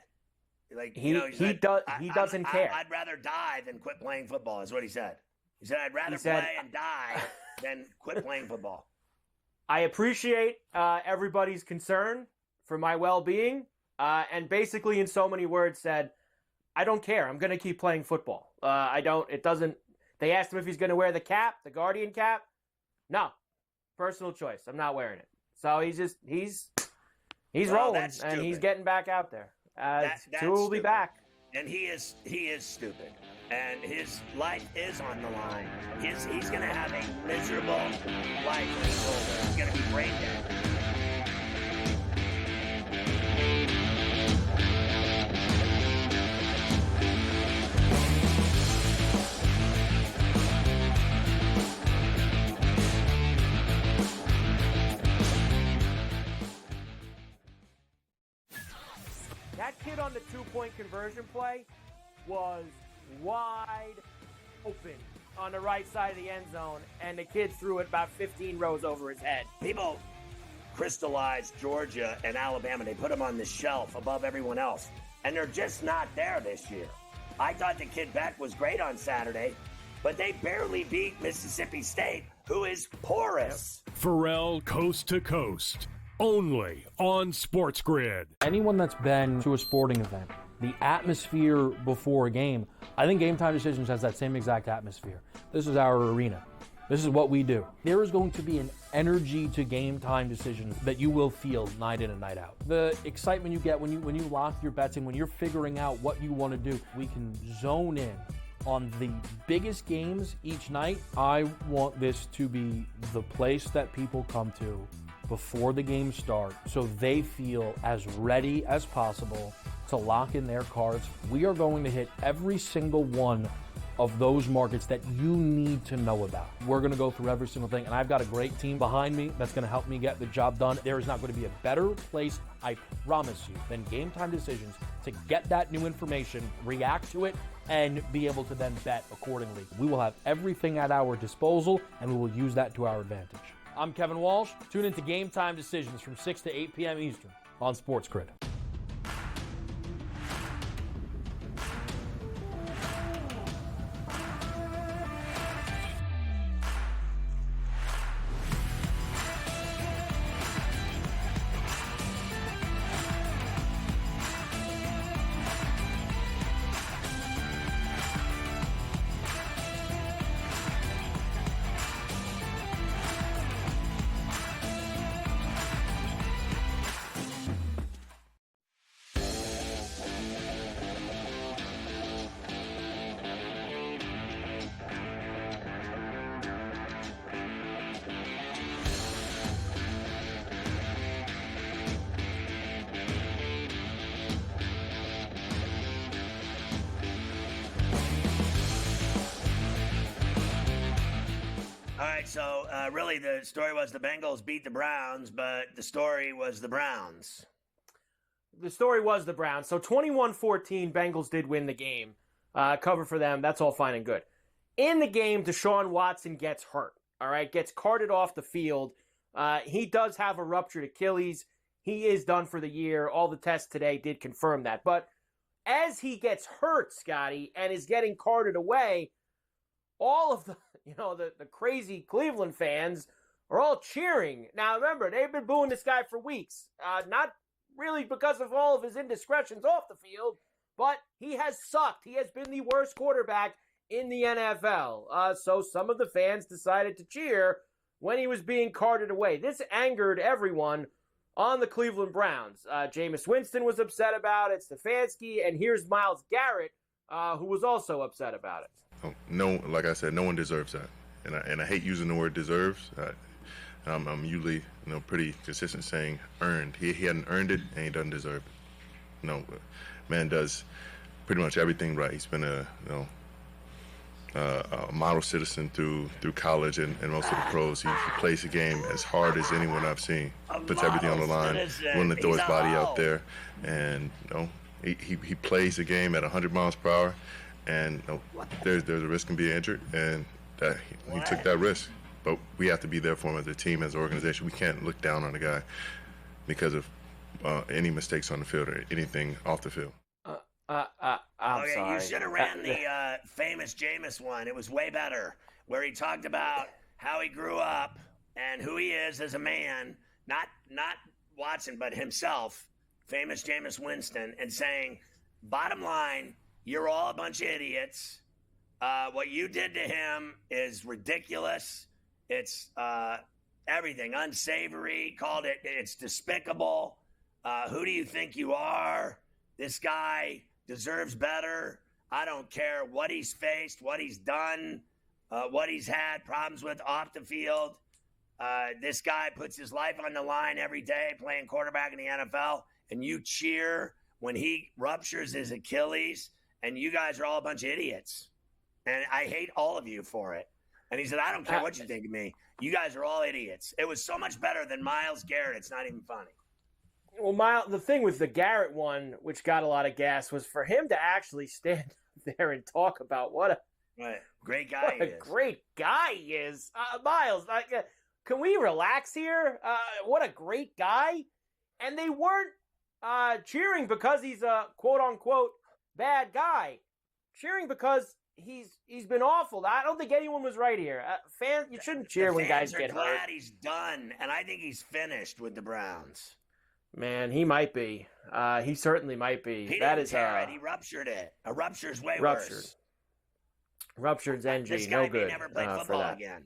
Like he doesn't care. I'd rather die than quit playing football, is what he said. He said, I'd rather play and die than quit playing football. I appreciate everybody's concern for my well-being, and basically in so many words said, I don't care. I'm going to keep playing football. They asked him if he's going to wear the cap, the Guardian cap. No, personal choice. I'm not wearing it. So he's rolling, and he's getting back out there. Tua will be back. And he is stupid. And his life is on the line. He's going to have a miserable life. He's going to be brain dead. That kid on the 2-point conversion play was wide open on the right side of the end zone, and the kid threw it about 15 rows over his head. People crystallized Georgia and Alabama. They put them on the shelf above everyone else, and they're just not there this year. I thought the kid Beck was great on Saturday, but they barely beat Mississippi State, who is porous. Ferrall Coast to Coast, only on SportsGrid. Anyone that's been to a sporting event, the atmosphere before a game, I think Game Time Decisions has that same exact atmosphere. This is our arena. This is what we do. There is going to be an energy to game time decisions that you will feel night in and night out. The excitement you get when you lock your bets in, when you're figuring out what you want to do, we can zone in on the biggest games each night. I want this to be the place that people come to before the games start so they feel as ready as possible to lock in their cards. We are going to hit every single one of those markets that you need to know about. We're going to go through every single thing, and I've got a great team behind me that's going to help me get the job done. There is not going to be a better place, I promise you, than Game Time Decisions to get that new information, react to it, and be able to then bet accordingly. We will have everything at our disposal, and we will use that to our advantage. I'm Kevin Walsh. Tune into Game Time Decisions from 6 to 8 p.m. Eastern on SportsGrid. So really the story was the Bengals beat the Browns, but the story was the Browns. The story was the Browns. So 21-14, Bengals did win the game. Cover for them. That's all fine and good. In the game, Deshaun Watson gets hurt. All right, gets carted off the field. He does have a ruptured Achilles. He is done for the year. All the tests today did confirm that. But as he gets hurt, Scotty, and is getting carted away, all of the crazy Cleveland fans are all cheering. Now, remember, they've been booing this guy for weeks. Not really because of all of his indiscretions off the field, but he has sucked. He has been the worst quarterback in the NFL. So some of the fans decided to cheer when he was being carted away. This angered everyone on the Cleveland Browns. Jameis Winston was upset about it, Stefanski, and here's Myles Garrett, who was also upset about it. No, like I said, no one deserves that, and I hate using the word deserves. I'm usually pretty consistent saying earned. He hadn't earned it, and he doesn't deserve it. No, man does pretty much everything right. He's been a model citizen through college and most of the pros. He plays the game as hard as anyone I've seen. Puts everything on the line, willing to throw his body out there, and he plays the game at 100 miles per hour. And there's a risk of being injured, and he took that risk. But we have to be there for him as a team, as an organization. We can't look down on the guy because of any mistakes on the field or anything off the field. I'm sorry. You should have ran the famous Jameis one. It was way better, where he talked about how he grew up and who he is as a man, not Watson, but himself, famous Jameis Winston, and saying, bottom line, you're all a bunch of idiots. What you did to him is ridiculous. It's everything, unsavory. Called it, it's despicable. Who do you think you are? This guy deserves better. I don't care what he's faced, what he's done, what he's had problems with off the field. This guy puts his life on the line every day playing quarterback in the NFL, and you cheer when he ruptures his Achilles. And you guys are all a bunch of idiots. And I hate all of you for it. And he said, I don't care what you think of me. You guys are all idiots. It was so much better than Myles Garrett. It's not even funny. Well, the thing with the Garrett one, which got a lot of gas, was for him to actually stand there and talk about what a great guy he is. Great guy he is. Myles, can we relax here? What a great guy. And they weren't cheering because he's a quote-unquote bad guy, cheering because he's been awful. I don't think anyone was right here. Fans, you shouldn't cheer when guys get hurt. Glad he's done, and I think he's finished with the Browns. Man, he might be. He certainly might be. He didn't tear it. He ruptured it. A rupture's way worse. Ruptured's NG. This guy no good may never play football again.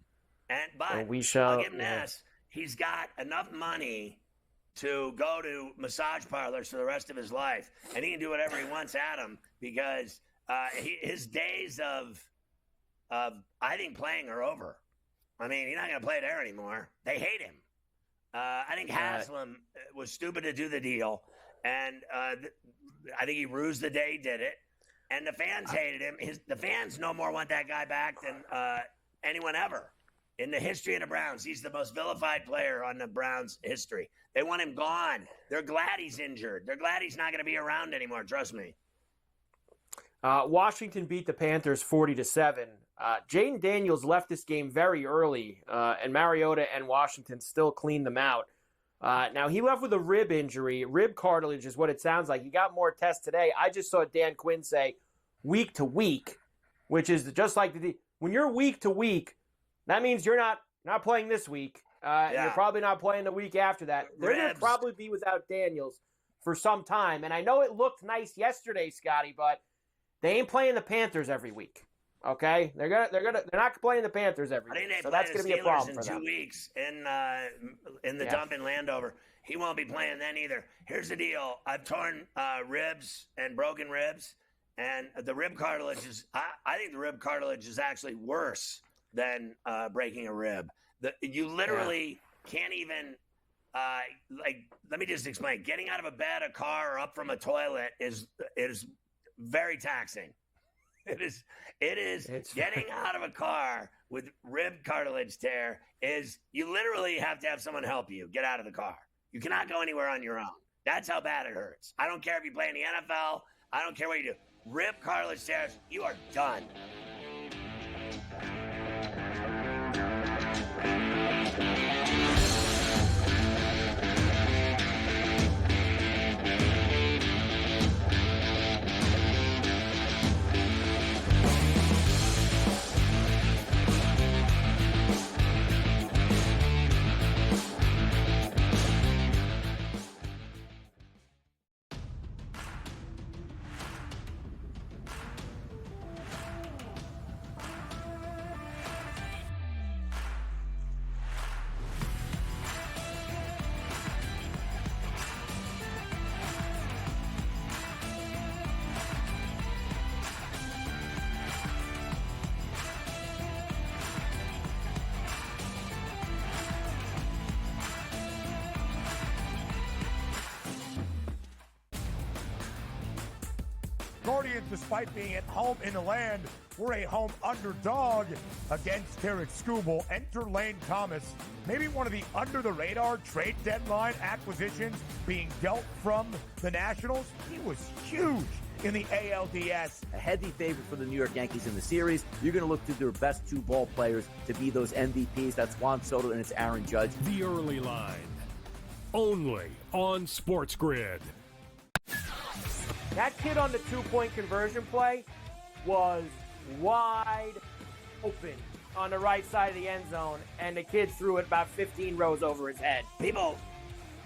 But we shall. I'll give him this. He's got enough money to go to massage parlors for the rest of his life, and he can do whatever he wants at them because his days of I think playing are over. I mean, he's not going to play there anymore. They hate him. I think Haslam was stupid to do the deal, and I think he rused the day he did it. And the fans hated him. The fans no more want that guy back than anyone ever in the history of the Browns. He's the most vilified player on the Browns' history. They want him gone. They're glad he's injured. They're glad he's not going to be around anymore. Trust me. Washington beat the Panthers 40-7. Jaden Daniels left this game very early, and Mariota and Washington still cleaned them out. Now, he left with a rib injury. Rib cartilage is what it sounds like. He got more tests today. I just saw Dan Quinn say week to week, which is just like when you're week to week, that means you're not playing this week. You're probably not playing the week after that. They're going to probably be without Daniels for some time. And I know it looked nice yesterday, Scotty, but they ain't playing the Panthers every week. Okay, they're not playing the Panthers every week, so that's going to be a problem for them. 2 weeks in the dump in Landover. He won't be playing then either. Here's the deal: I've torn ribs and broken ribs, and the rib cartilage is. I think the rib cartilage is actually worse than breaking a rib. You literally can't even. Let me just explain. Getting out of a bed, a car, or up from a toilet is very taxing. It is getting out of a car with rib cartilage tear is you literally have to have someone help you get out of the car. You cannot go anywhere on your own. That's how bad it hurts. I don't care if you play in the NFL. I don't care what you do. Rib cartilage tears, you are done. Guardians, despite being at home in the land, were a home underdog against Tarek Skubal. Enter Lane Thomas, maybe one of the under-the-radar trade deadline acquisitions being dealt from the Nationals. He was huge in the ALDS. A heavy favorite for the New York Yankees in the series. You're going to look to their best two ball players to be those MVPs. That's Juan Soto and it's Aaron Judge. The early line, only on SportsGrid. That kid on the two-point conversion play was wide open on the right side of the end zone, and the kid threw it about 15 rows over his head. People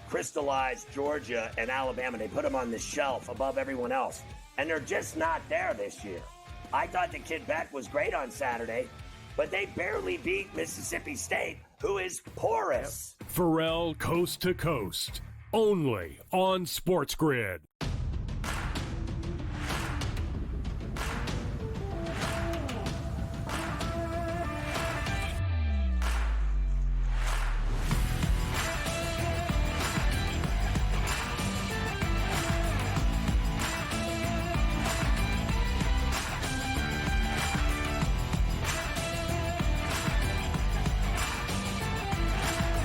crystallized Georgia and Alabama. They put them on the shelf above everyone else, and they're just not there this year. I thought the kid Beck was great on Saturday, but they barely beat Mississippi State, who is porous. Ferrall coast to coast, only on SportsGrid.